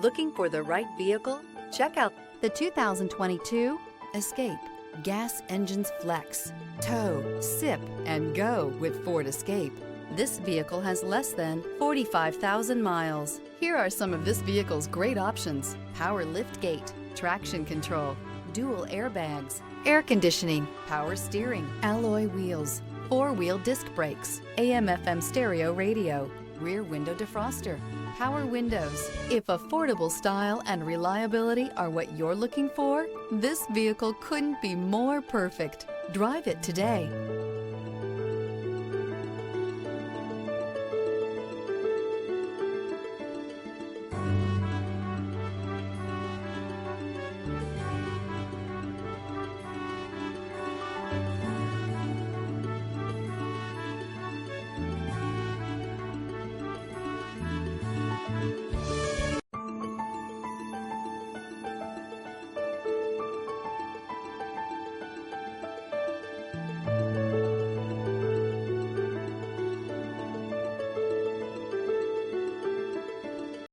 Looking for the right vehicle? Check out the 2022 Escape. Gas engines flex, tow, sip, and go with Ford Escape. This vehicle has less than 45,000 miles. Here are some of this vehicle's great options: power liftgate, traction control, dual airbags, air conditioning, power steering, alloy wheels, four-wheel disc brakes, AM/FM stereo radio, rear window defroster, power windows. If affordable style and reliability are what you're looking for, this vehicle couldn't be more perfect. Drive it today.